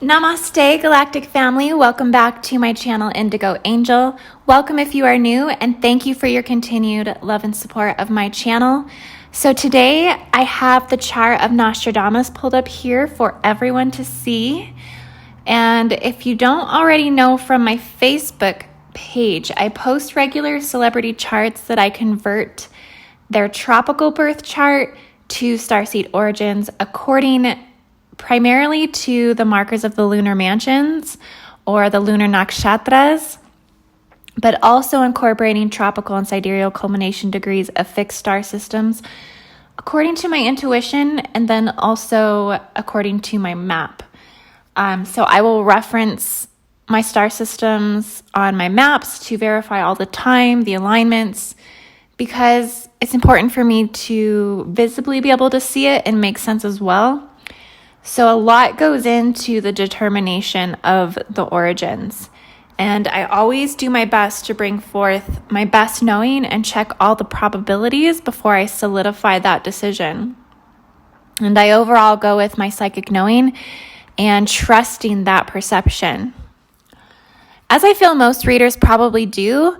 Namaste, Galactic Family. Welcome back to my channel, Indigo Angel. Welcome if you are new, and thank you for your continued love and support of my channel. So today I have the chart of Nostradamus pulled up here for everyone to see. And if you don't already know from my Facebook page, I post regular celebrity charts that I convert their tropical birth chart to starseed origins according primarily to the markers of the lunar mansions or the lunar nakshatras, but also incorporating tropical and sidereal culmination degrees of fixed star systems according to my intuition and then also according to my map. So I will reference my star systems on my maps to verify all the time the alignments, because it's important for me to visibly be able to see it and make sense as well. So a lot goes into the determination of the origins, and I always do my best to bring forth my best knowing and check all the probabilities before I solidify that decision. And I overall go with my psychic knowing and trusting that perception. As I feel most readers probably do,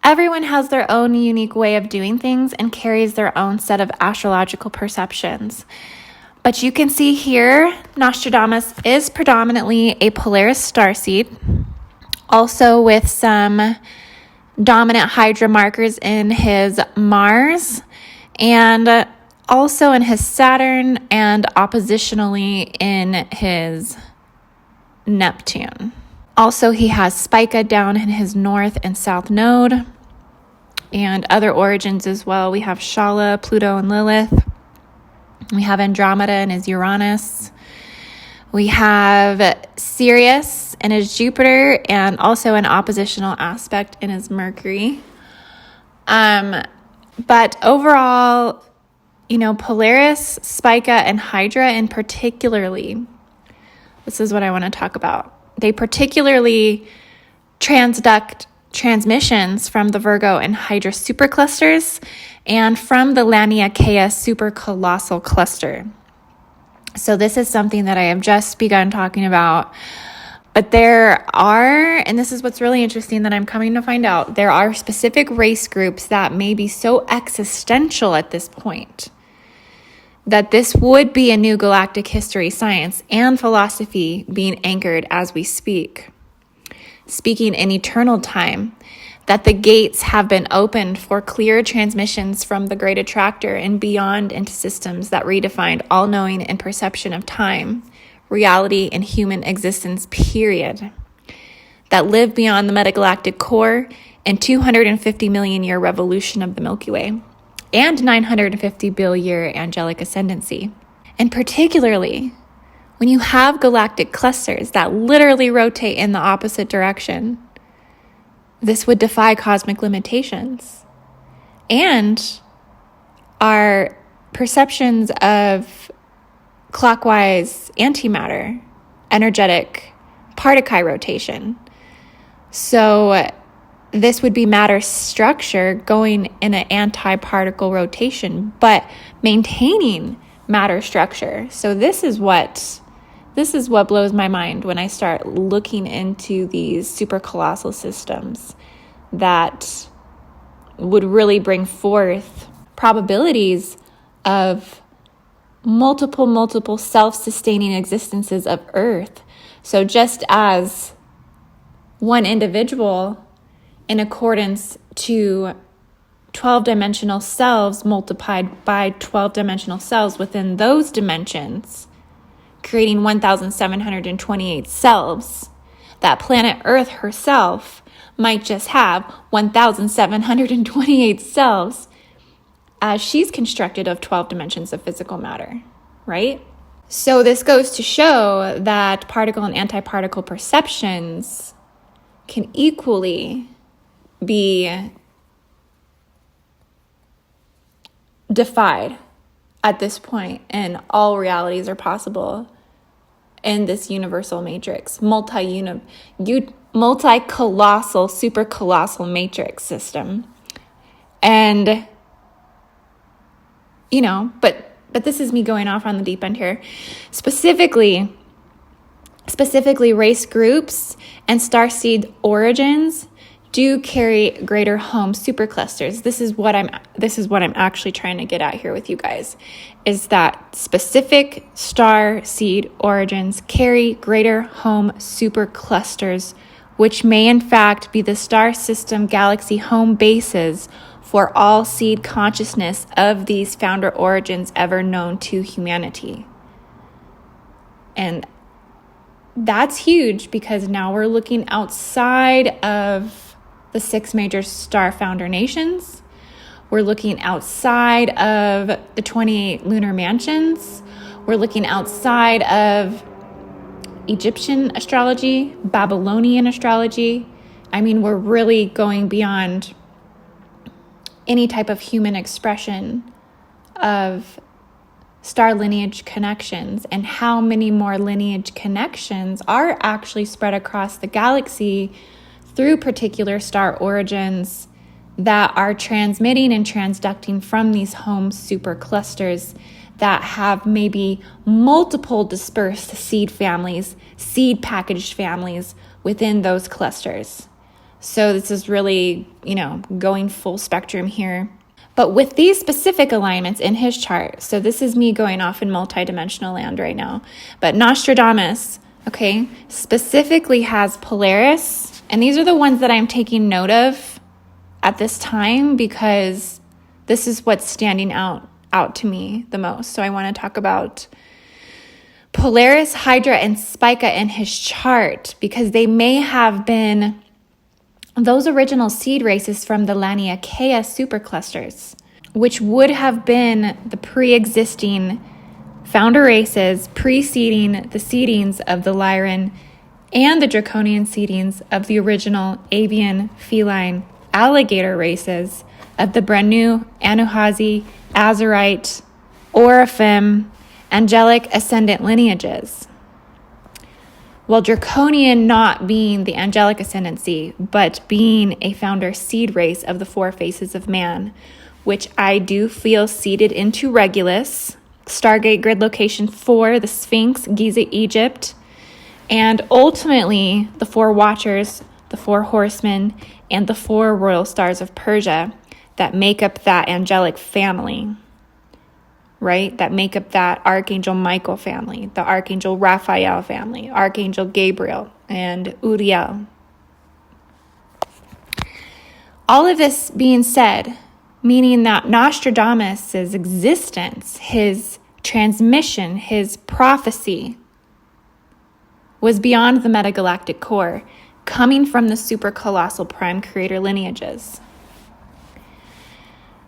everyone has their own unique way of doing things and carries their own set of astrological perceptions. But you can see here, Nostradamus is predominantly a Polaris starseed, also with some dominant Hydra markers in his Mars, and also in his Saturn, and oppositionally in his Neptune. Also, he has Spica down in his North and South Node, and other origins as well. We have Shala, Pluto, and Lilith. We have Andromeda and his Uranus. We have Sirius and his Jupiter, and also an oppositional aspect in his Mercury. But overall, Polaris, Spica, and Hydra in particularly, this is what I want to talk about. They particularly transduct transmissions from the Virgo and Hydra superclusters and from the Laniakea supercolossal cluster. So this is something that I have just begun talking about. But there are, and this is what's really interesting that I'm coming to find out, there are specific race groups that may be so existential at this point that this would be a new galactic history, science, and philosophy being anchored as we speak. Speaking in eternal time, that the gates have been opened for clear transmissions from the great attractor and beyond into systems that redefined all knowing and perception of time, reality, and human existence, period. That live beyond the metagalactic core and 250 million year revolution of the Milky Way and 950 billion year angelic ascendancy. And particularly, when you have galactic clusters that literally rotate in the opposite direction, this would defy cosmic limitations. And our perceptions of clockwise antimatter, energetic particle rotation. So this would be matter structure going in an anti-particle rotation, but maintaining matter structure. So this is what blows my mind when I start looking into these supercolossal systems that would really bring forth probabilities of multiple self-sustaining existences of Earth. So just as one individual, in accordance to 12-dimensional selves multiplied by 12-dimensional selves within those dimensions, creating 1,728 selves, that planet Earth herself might just have 1,728 selves, as she's constructed of 12 dimensions of physical matter, right? So this goes to show that particle and antiparticle perceptions can equally be defied at this point, and all realities are possible in this universal matrix, multi-colossal, supercolossal matrix system. And, but this is me going off on the deep end here. Specifically, specifically race groups and starseed origins, do carry greater home superclusters. This is what I'm actually trying to get at here with you guys, is that specific star seed origins carry greater home superclusters, which may in fact be the star system galaxy home bases for all seed consciousness of these founder origins ever known to humanity. And that's huge, because now we're looking outside of the 6 major star founder nations. We're looking outside of the 28 lunar mansions. We're looking outside of Egyptian astrology, Babylonian astrology. I mean, we're really going beyond any type of human expression of star lineage connections, and how many more lineage connections are actually spread across the galaxy through particular star origins that are transmitting and transducting from these home superclusters that have maybe multiple dispersed seed families, seed packaged families within those clusters. So this is really, going full spectrum here. But with these specific alignments in his chart, so this is me going off in multidimensional land right now, but Nostradamus, specifically has Polaris. And these are the ones that I'm taking note of at this time, because this is what's standing out to me the most. So I want to talk about Polaris, Hydra, and Spica in his chart, because they may have been those original seed races from the Laniakea superclusters, which would have been the pre-existing founder races preceding the seedings of the Lyran and the draconian seedings of the original avian, feline, alligator races of the Brenu, Anuhazi, Azurite, Oraphim, angelic ascendant lineages. Well, draconian not being the angelic ascendancy, but being a founder seed race of the 4 faces of man, which I do feel seeded into Regulus, Stargate grid location 4, the Sphinx, Giza, Egypt, and ultimately the 4 watchers, the 4 horsemen, and the 4 royal stars of Persia that make up that angelic family, right? That make up that Archangel Michael family, the Archangel Raphael family, Archangel Gabriel, and Uriel. All of this being said, meaning that Nostradamus' existence, his transmission, his prophecy, was beyond the metagalactic core, coming from the supercolossal prime creator lineages.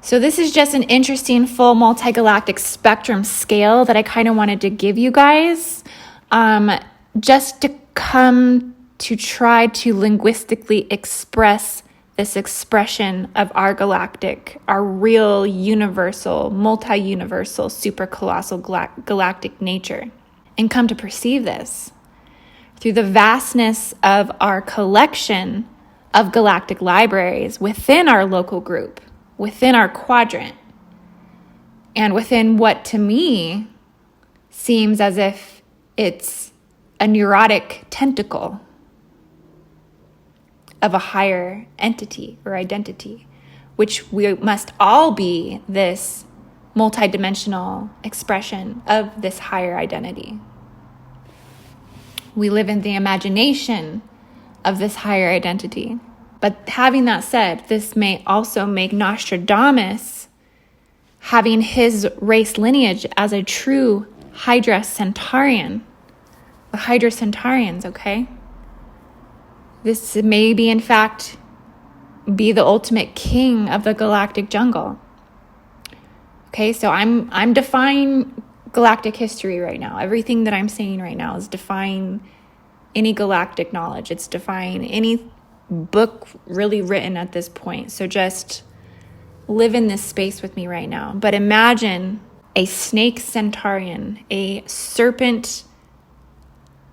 So this is just an interesting full multigalactic spectrum scale that I kind of wanted to give you guys, just to come to try to linguistically express this expression of our galactic, our real universal, multi-universal, supercolossal galactic nature, and come to perceive this through the vastness of our collection of galactic libraries within our local group, within our quadrant, and within what to me seems as if it's a neurotic tentacle of a higher entity or identity, which we must all be this multidimensional expression of this higher identity. We live in the imagination of this higher identity. But having that said, this may also make Nostradamus, having his race lineage as a true Hydra Centaurian, the Hydra Centaurians, okay? This may be, in fact, be the ultimate king of the galactic jungle. Okay, so I'm defying galactic history right now. Everything that I'm saying right now is defying any galactic knowledge. It's defying any book really written at this point. So just live in this space with me right now. But imagine a snake centaurian, a serpent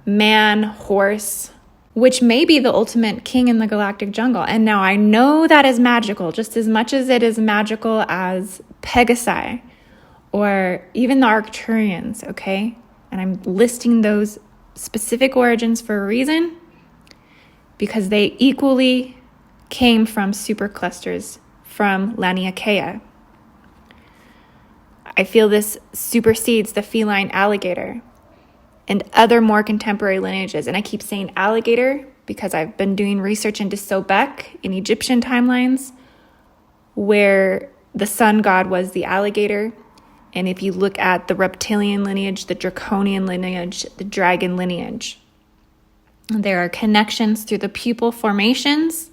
man horse, which may be the ultimate king in the galactic jungle. And now I know that is magical, just as much as it is magical as Pegasi or even the Arcturians, okay? And I'm listing those specific origins for a reason, because they equally came from superclusters from Laniakea. I feel this supersedes the feline alligator and other more contemporary lineages. And I keep saying alligator because I've been doing research into Sobek in Egyptian timelines, where the sun god was the alligator. And if you look at the reptilian lineage, the draconian lineage, the dragon lineage, there are connections through the pupil formations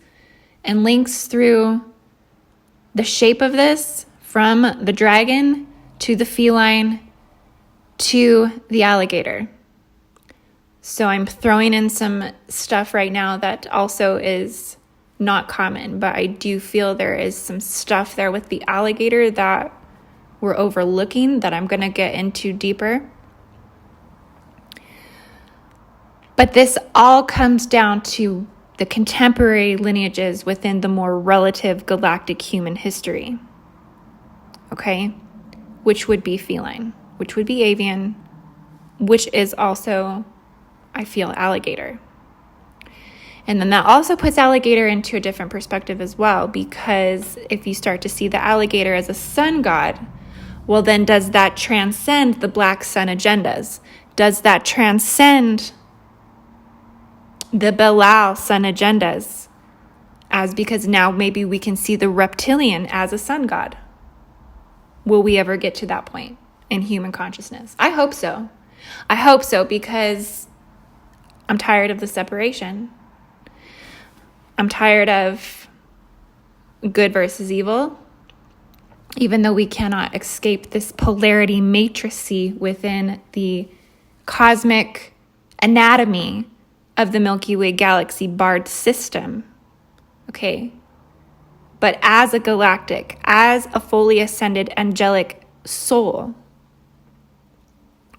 and links through the shape of this from the dragon to the feline to the alligator. So I'm throwing in some stuff right now that also is not common, but I do feel there is some stuff there with the alligator that we're overlooking that I'm going to get into deeper. But this all comes down to the contemporary lineages within the more relative galactic human history. Okay? Which would be feline, which would be avian, which is also, I feel, alligator. And then that also puts alligator into a different perspective as well, because if you start to see the alligator as a sun god, well, then does that transcend the black sun agendas? Does that transcend the Belial sun agendas? Because now maybe we can see the reptilian as a sun god. Will we ever get to that point in human consciousness? I hope so. I hope so, because I'm tired of the separation. I'm tired of good versus evil. Even though we cannot escape this polarity matricy within the cosmic anatomy of the Milky Way galaxy barred system. Okay. But as a galactic, as a fully ascended angelic soul,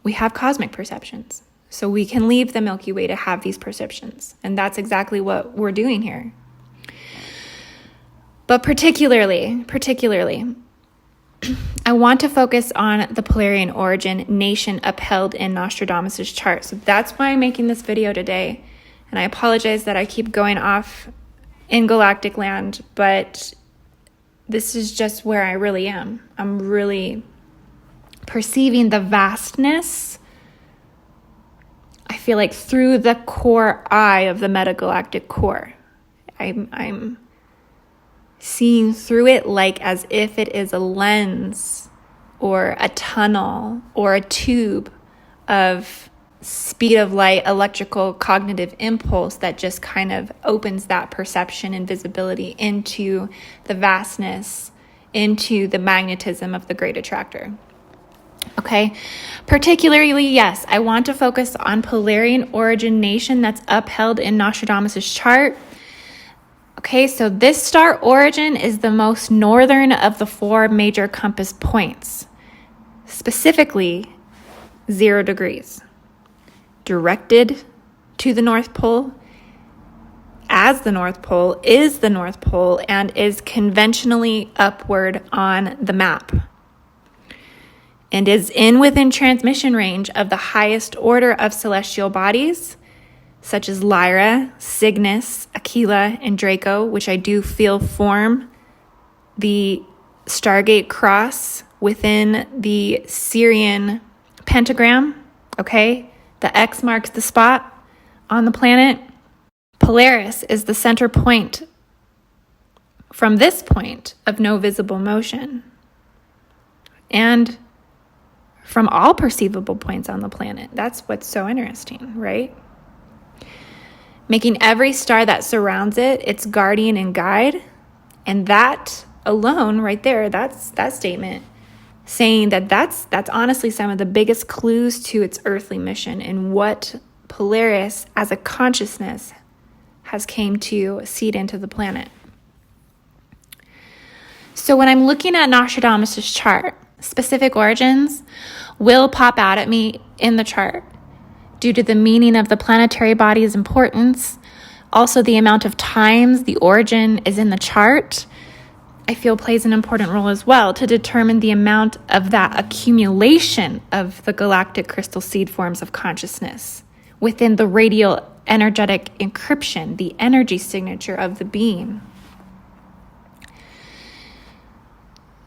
we have cosmic perceptions. So we can leave the Milky Way to have these perceptions. And that's exactly what we're doing here. But particularly, I want to focus on the Polarian origin nation upheld in Nostradamus' chart. So that's why I'm making this video today. And I apologize that I keep going off in galactic land, but this is just where I really am. I'm really perceiving the vastness, I feel like, through the core eye of the metagalactic core. I'm seeing through it like as if it is a lens or a tunnel or a tube of speed of light, electrical cognitive impulse that just kind of opens that perception and visibility into the vastness, into the magnetism of the great attractor. Okay, particularly, yes, I want to focus on Polarian origin nation that's upheld in Nostradamus' chart. Okay, so this star origin is the most northern of the four major compass points, specifically 0 degrees, directed to the North Pole, as the North Pole is the North Pole, and is conventionally upward on the map, and is within transmission range of the highest order of celestial bodies, such as Lyra, Cygnus, Aquila, and Draco, which I do feel form the Stargate cross within the Syrian pentagram, okay? The X marks the spot on the planet. Polaris is the center point from this point of no visible motion, and from all perceivable points on the planet. That's what's so interesting, right? Making every star that surrounds it its guardian and guide. And that alone right there, that's that statement saying that that's honestly some of the biggest clues to its earthly mission and what Polaris as a consciousness has came to seed into the planet. So when I'm looking at Nostradamus' chart, specific origins will pop out at me in the chart due to the meaning of the planetary body's importance. Also, the amount of times the origin is in the chart, I feel, plays an important role as well to determine the amount of that accumulation of the galactic crystal seed forms of consciousness within the radial energetic encryption, the energy signature of the being.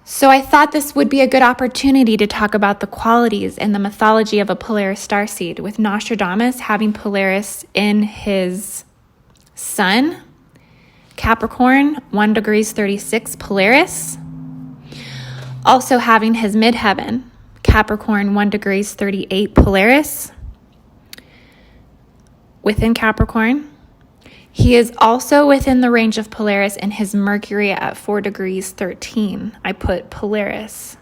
So I thought this would be a good opportunity to talk about the qualities and the mythology of a Polaris starseed, with Nostradamus having Polaris in his sun, Capricorn, 1 degrees 36 Polaris. Also having his midheaven, Capricorn, 1 degrees 38 Polaris, within Capricorn. He is also within the range of Polaris in his Mercury at 4 degrees 13. I put Polaris.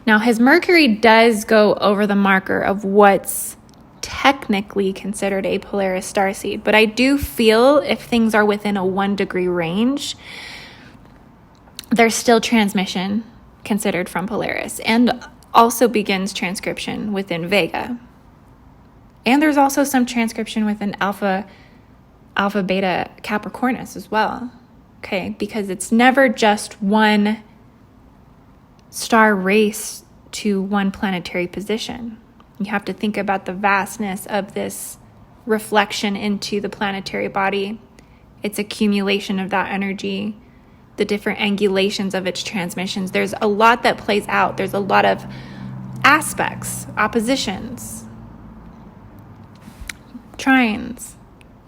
Now, his Mercury does go over the marker of what's technically considered a Polaris starseed, but I do feel if things are within a 1 degree range, there's still transmission considered from Polaris, and also begins transcription within Vega. And there's also some transcription within Alpha Beta Capricornus as well. Okay, because it's never just one star race to one planetary position. You have to think about the vastness of this reflection into the planetary body, its accumulation of that energy, the different angulations of its transmissions. There's a lot that plays out. There's a lot of aspects, oppositions, trines.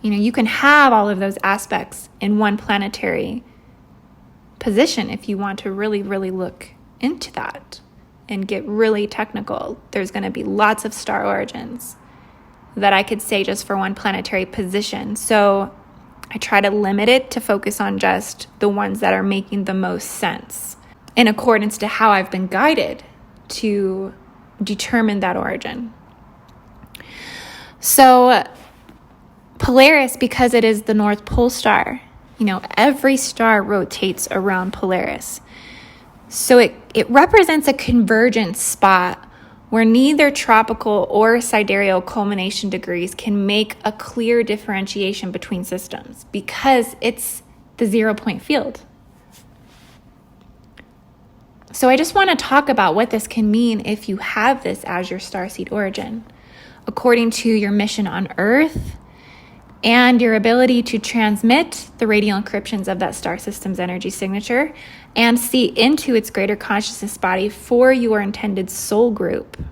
You can have all of those aspects in one planetary position if you want to really, really look into that and get really technical. There's going to be lots of star origins that I could say just for one planetary position. So I try to limit it to focus on just the ones that are making the most sense in accordance to how I've been guided to determine that origin. So Polaris, because it is the North Pole star, every star rotates around Polaris. So it represents a convergence spot where neither tropical or sidereal culmination degrees can make a clear differentiation between systems because it's the 0 point field. So I just want to talk about what this can mean if you have this as your starseed origin, according to your mission on Earth and your ability to transmit the radial encryptions of that star system's energy signature and see into its greater consciousness body for your intended soul group.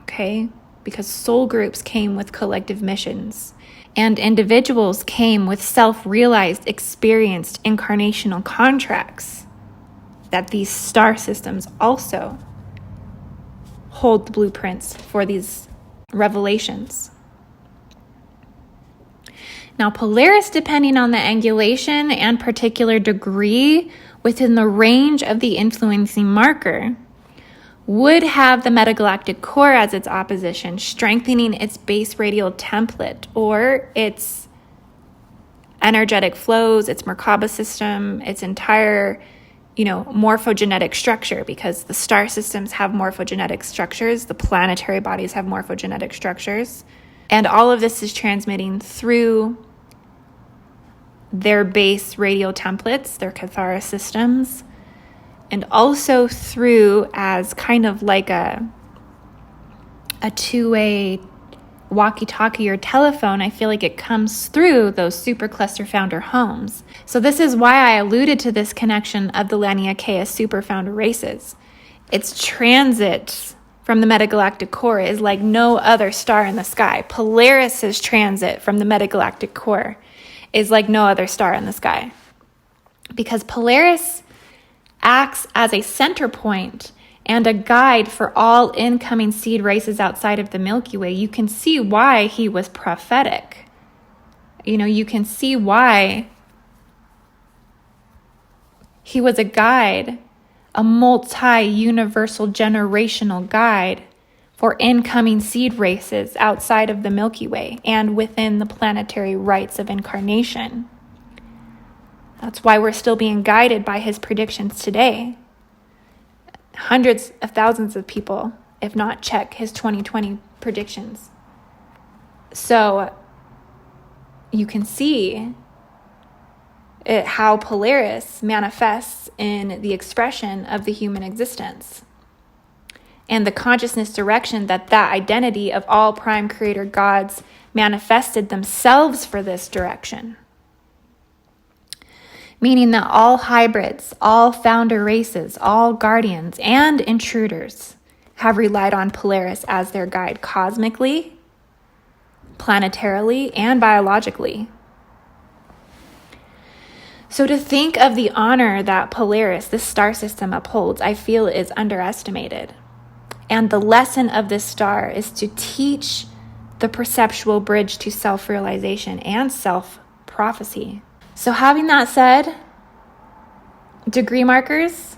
Okay? Because soul groups came with collective missions, and individuals came with self-realized, experienced incarnational contracts that these star systems also hold the blueprints for these revelations. Now, Polaris, depending on the angulation and particular degree within the range of the influencing marker, would have the metagalactic core as its opposition, strengthening its base radial template or its energetic flows, its Merkaba system, its entire, morphogenetic structure, because the star systems have morphogenetic structures, the planetary bodies have morphogenetic structures. And all of this is transmitting through their base radial templates, their Cathara systems, and also through as kind of like a two-way walkie-talkie or telephone. I feel like it comes through those supercluster founder homes. So this is why I alluded to this connection of the Laniakea super founder races. Its transit from the metagalactic core is like no other star in the sky. Polaris's transit from the metagalactic core is like no other star in the sky. Because Polaris acts as a center point and a guide for all incoming seed races outside of the Milky Way. You can see why he was prophetic. You can see why he was a guide, a multi-universal generational guide for incoming seed races outside of the Milky Way and within the planetary rites of incarnation. That's why we're still being guided by his predictions today. Hundreds of thousands of people, if not, check his 2020 predictions. So you can see how Polaris manifests in the expression of the human existence. and the consciousness direction that identity of all prime creator gods manifested themselves for this direction. Meaning that all hybrids, all founder races, all guardians and intruders have relied on Polaris as their guide cosmically, planetarily, and biologically. So to think of the honor that Polaris, this star system, upholds, I feel is underestimated. And the lesson of this star is to teach the perceptual bridge to self-realization and self-prophecy. So having that said, degree markers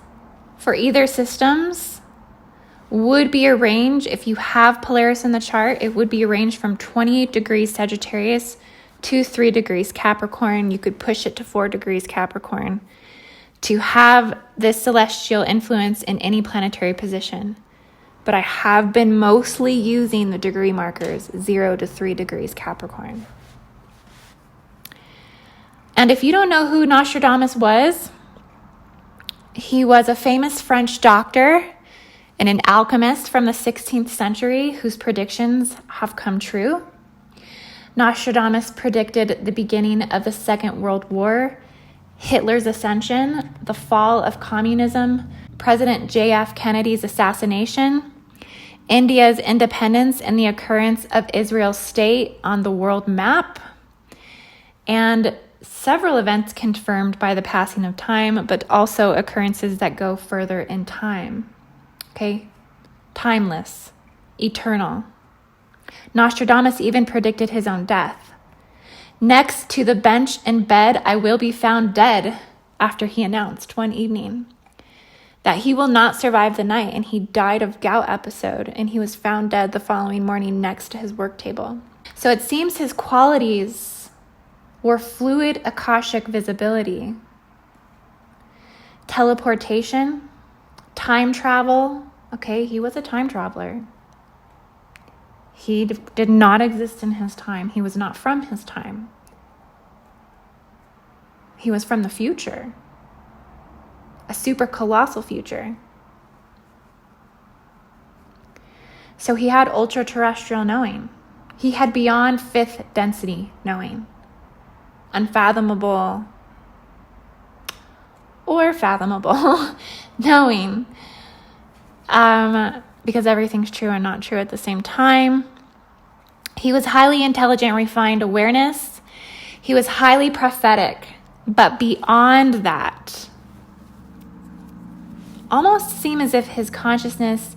for either systems would be arranged, if you have Polaris in the chart, it would be arranged from 28 degrees Sagittarius to 3 degrees Capricorn. You could push it to 4 degrees Capricorn to have this celestial influence in any planetary position. But I have been mostly using the degree markers 0 to 3 degrees Capricorn. And if you don't know who Nostradamus was, he was a famous French doctor and an alchemist from the 16th century whose predictions have come true. Nostradamus predicted the beginning of the Second World War, Hitler's ascension, the fall of communism, President J.F. Kennedy's assassination, India's independence and the occurrence of Israel's state on the world map, and several events confirmed by the passing of time, but also occurrences that go further in time. Okay? Timeless, eternal. Nostradamus even predicted his own death. Next to the bench and bed, I will be found dead, after he announced one evening that he will not survive the night, and he died of gout episode, and he was found dead the following morning next to his work table. So it seems his qualities were fluid Akashic visibility, teleportation, time travel. Okay, he was a time traveler. He did not exist in his time. He was not from his time. He was from the future, a supercolossal future. So he had ultra-terrestrial knowing. He had beyond fifth density knowing, unfathomable or fathomable knowing, because everything's true and not true at the same time. He was highly intelligent, refined awareness. He was highly prophetic, but beyond that, almost seemed as if his consciousness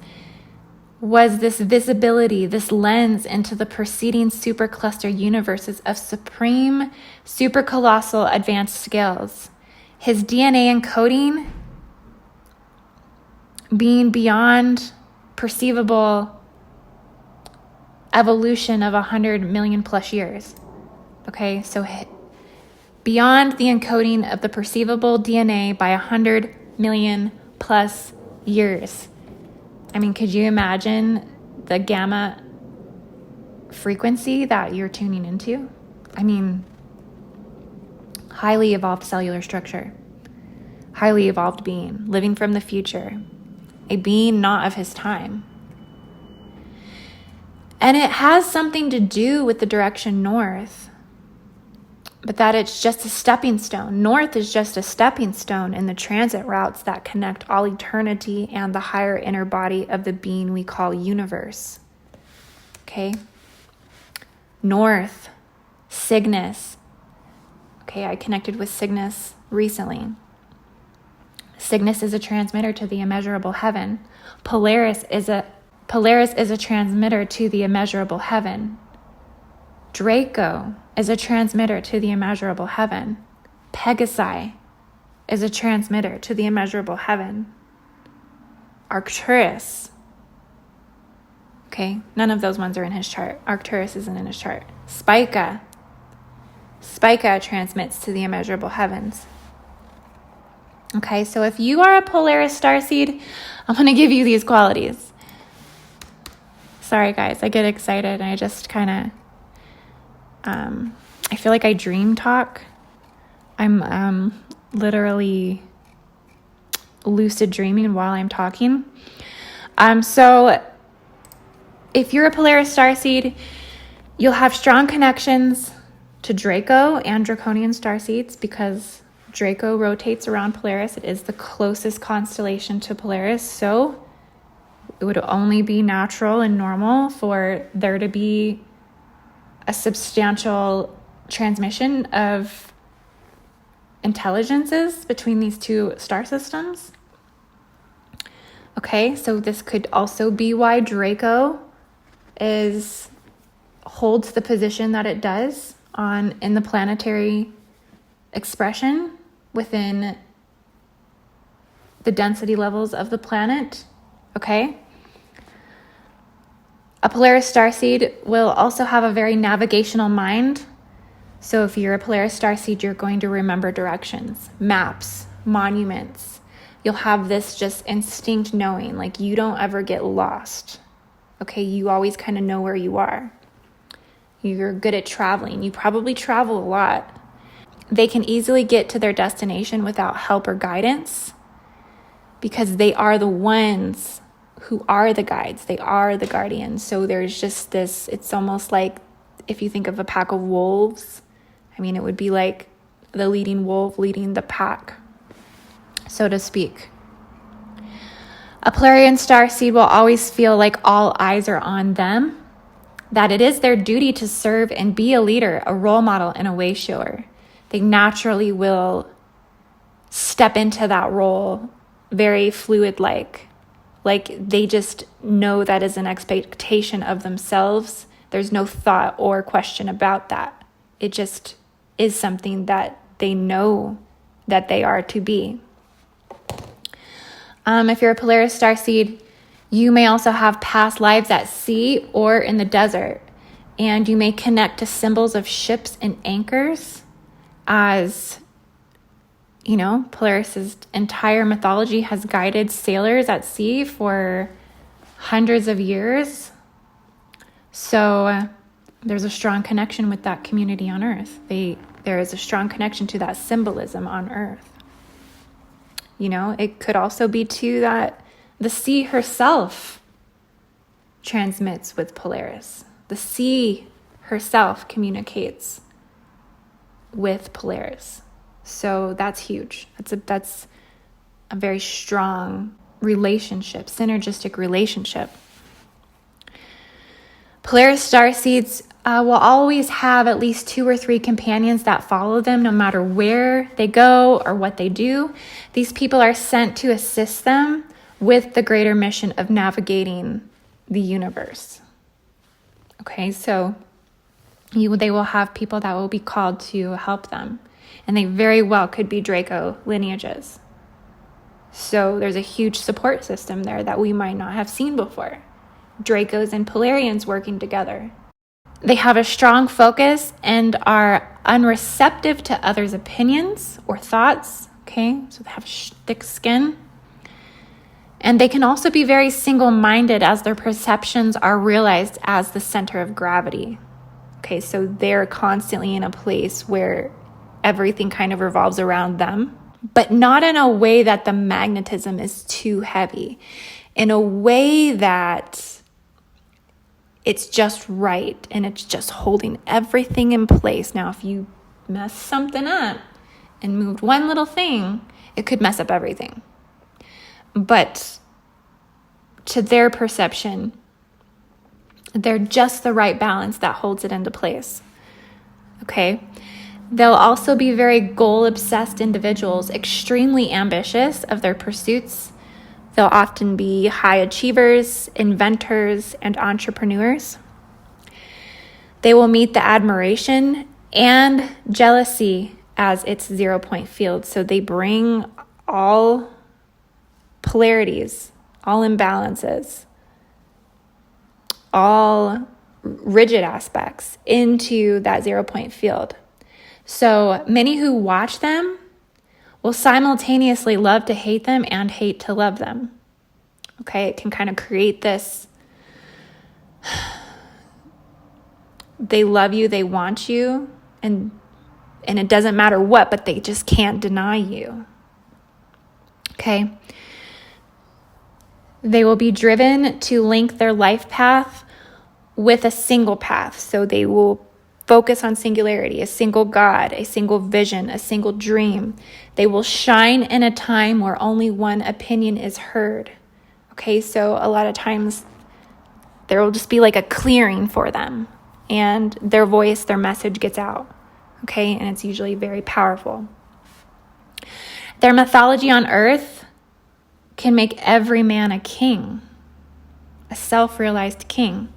was this visibility, this lens into the preceding supercluster universes of supreme, supercolossal advanced scales. His DNA encoding being beyond perceivable evolution of 100 million plus years. Okay, so beyond the encoding of the perceivable DNA by 100 million plus years. I mean, could you imagine the gamma frequency that you're tuning into? I mean, highly evolved cellular structure, highly evolved being, living from the future, a being not of his time. And it has something to do with the direction north, but that it's just a stepping stone. North is just a stepping stone in the transit routes that connect all eternity and the higher inner body of the being we call universe. Okay? North, Cygnus. Okay, I connected with Cygnus recently. Cygnus is a transmitter to the immeasurable heaven. Polaris is a transmitter to the immeasurable heaven. Draco is a transmitter to the immeasurable heaven. Pegasi is a transmitter to the immeasurable heaven. Arcturus. Okay, none of those ones are in his chart. Arcturus isn't in his chart. Spica transmits to the immeasurable heavens. Okay, so if you are a Polaris starseed, I'm going to give you these qualities. Sorry, guys, I get excited and I just kind of, I feel like I dream talk. I'm literally lucid dreaming while I'm talking. So if you're a Polaris starseed, you'll have strong connections to Draco and Draconian starseeds because Draco rotates around Polaris. It is the closest constellation to Polaris, so it would only be natural and normal for there to be a substantial transmission of intelligences between these two star systems. Okay, so this could also be why Draco holds the position that it does in the planetary expression within the density levels of the planet. Okay. A Polaris starseed will also have a very navigational mind. So if you're a Polaris starseed, you're going to remember directions, maps, monuments. You'll have this just instinct knowing, like you don't ever get lost. Okay, you always kind of know where you are. You're good at traveling. You probably travel a lot. They can easily get to their destination without help or guidance because they are the ones who are the guides. They are the guardians. So there's just this, it's almost like if you think of a pack of wolves, I mean, it would be like the leading wolf leading the pack, so to speak. A Polarian starseed will always feel like all eyes are on them, that it is their duty to serve and be a leader, a role model, and a way shower. They naturally will step into that role very fluid-like they just know that is an expectation of themselves. There's no thought or question about that. It just is something that they know that they are to be. If you're a Polaris starseed, you may also have past lives at sea or in the desert, and you may connect to symbols of ships and anchors as, you know, Polaris's entire mythology has guided sailors at sea for hundreds of years. So there's a strong connection with that community on Earth. There is a strong connection to that symbolism on Earth. You know, it could also be too that the sea herself transmits with Polaris. The sea herself communicates with Polaris. So that's huge. That's a very strong relationship, synergistic relationship. Polaris starseeds will always have at least 2 or 3 companions that follow them no matter where they go or what they do. These people are sent to assist them with the greater mission of navigating the universe. Okay, so they will have people that will be called to help them. And they very well could be Draco lineages. So there's a huge support system there that we might not have seen before. Dracos and Polarians working together. They have a strong focus and are unreceptive to others' opinions or thoughts. Okay, so they have thick skin. And they can also be very single-minded as their perceptions are realized as the center of gravity. Okay, so they're constantly in a place where everything kind of revolves around them, but not in a way that the magnetism is too heavy, in a way that it's just right and it's just holding everything in place. Now, if you mess something up and moved one little thing, it could mess up everything. But to their perception, they're just the right balance that holds it into place. Okay? They'll also be very goal-obsessed individuals, extremely ambitious of their pursuits. They'll often be high achievers, inventors, and entrepreneurs. They will meet the admiration and jealousy as its 0-point field. So they bring all polarities, all imbalances, all rigid aspects into that 0-point field. So many who watch them will simultaneously love to hate them and hate to love them. Okay, it can kind of create this, they love you, they want you, and it doesn't matter what, but they just can't deny you. Okay. They will be driven to link their life path with a single path. So they will focus on singularity, a single God, a single vision, a single dream. They will shine in a time where only one opinion is heard. Okay, so a lot of times there will just be like a clearing for them, and their voice, their message gets out. Okay, and it's usually very powerful. Their mythology on earth can make every man a king, a self-realized king,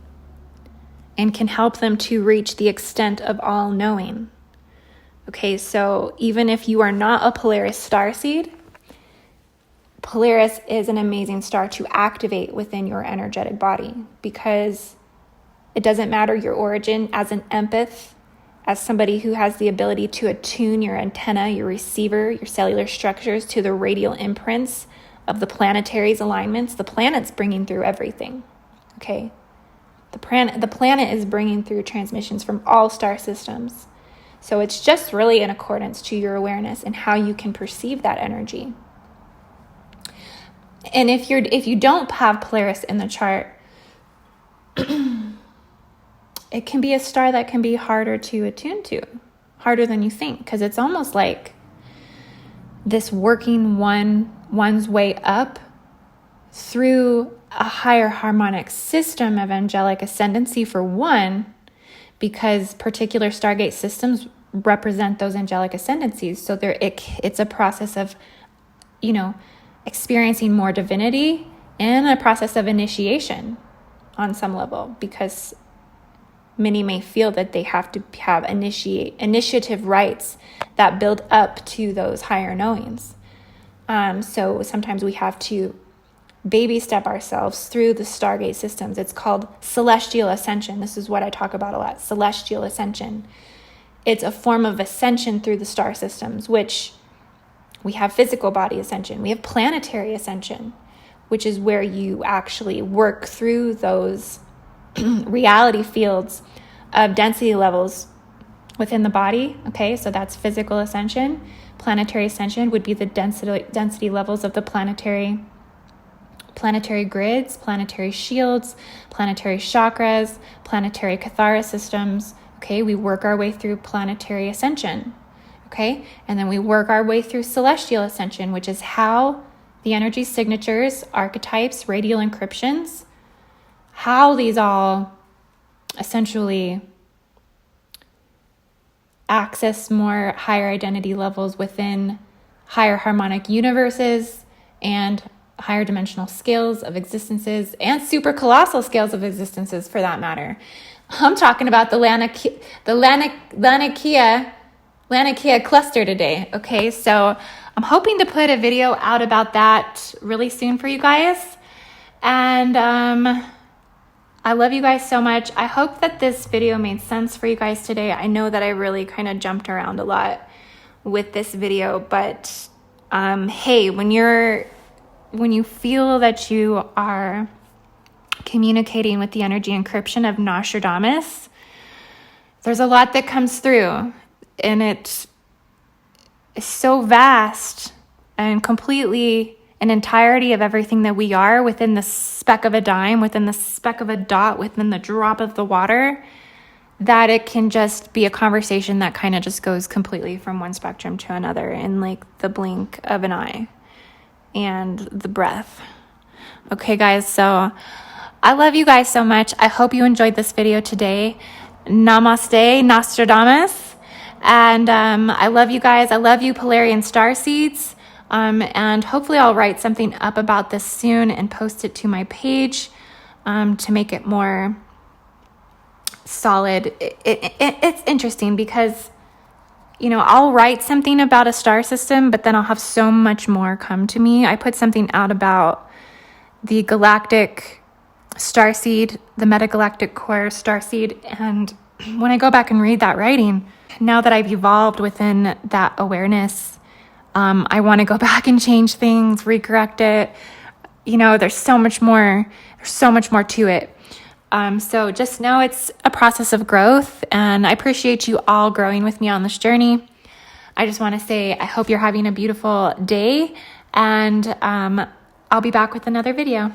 and can help them to reach the extent of all knowing. Okay, so even if you are not a Polaris starseed, Polaris is an amazing star to activate within your energetic body, because it doesn't matter your origin as an empath, as somebody who has the ability to attune your antenna, your receiver, your cellular structures to the radial imprints of the planetary's alignments. The planet's bringing through everything, okay? The planet is bringing through transmissions from all star systems. So it's just really in accordance to your awareness and how you can perceive that energy. And if you don't have Polaris in the chart, it can be a star that can be harder to attune to, harder than you think, because it's almost like this working one's way up through a higher harmonic system of angelic ascendancy for one, because particular Stargate systems represent those angelic ascendancies. So it's a process of, experiencing more divinity and a process of initiation on some level, because many may feel that they have to have initiative rights that build up to those higher knowings. So sometimes we have to baby step ourselves through the Stargate systems. It's called celestial ascension. This is what I talk about a lot, celestial ascension. It's a form of ascension through the star systems, which we have physical body ascension. We have planetary ascension, which is where you actually work through those reality fields of density levels within the body. Okay, so that's physical ascension. Planetary ascension would be the density levels of the planetary grids, planetary shields, planetary chakras, planetary Kathara systems. Okay, we work our way through planetary ascension. Okay, and then we work our way through celestial ascension, which is how the energy signatures, archetypes, radial encryptions, how these all essentially access more higher identity levels within higher harmonic universes and higher dimensional scales of existences and supercolossal scales of existences, for that matter. I'm talking about the Laniakea cluster today. Okay, so I'm hoping to put a video out about that really soon for you guys. And I love you guys so much. I hope that this video made sense for you guys today. I know that I really kind of jumped around a lot with this video, but hey, when you feel that you are communicating with the energy encryption of Nostradamus, there's a lot that comes through, and it is so vast and completely an entirety of everything that we are within the speck of a dime, within the speck of a dot, within the drop of the water, that it can just be a conversation that kind of just goes completely from one spectrum to another in like the blink of an eye and the breath. Okay, guys, so I love you guys so much. I hope you enjoyed this video today. Namaste, Nostradamus. And I love you guys. I love you, Polarian Starseeds. And hopefully I'll write something up about this soon and post it to my page to make it more solid. It's interesting because, I'll write something about a star system, but then I'll have so much more come to me. I put something out about the galactic starseed, the metagalactic core starseed, and when I go back and read that writing, now that I've evolved within that awareness, I want to go back and change things, recorrect it. There's so much more to it. So just know it's a process of growth, and I appreciate you all growing with me on this journey. I just want to say, I hope you're having a beautiful day, and I'll be back with another video.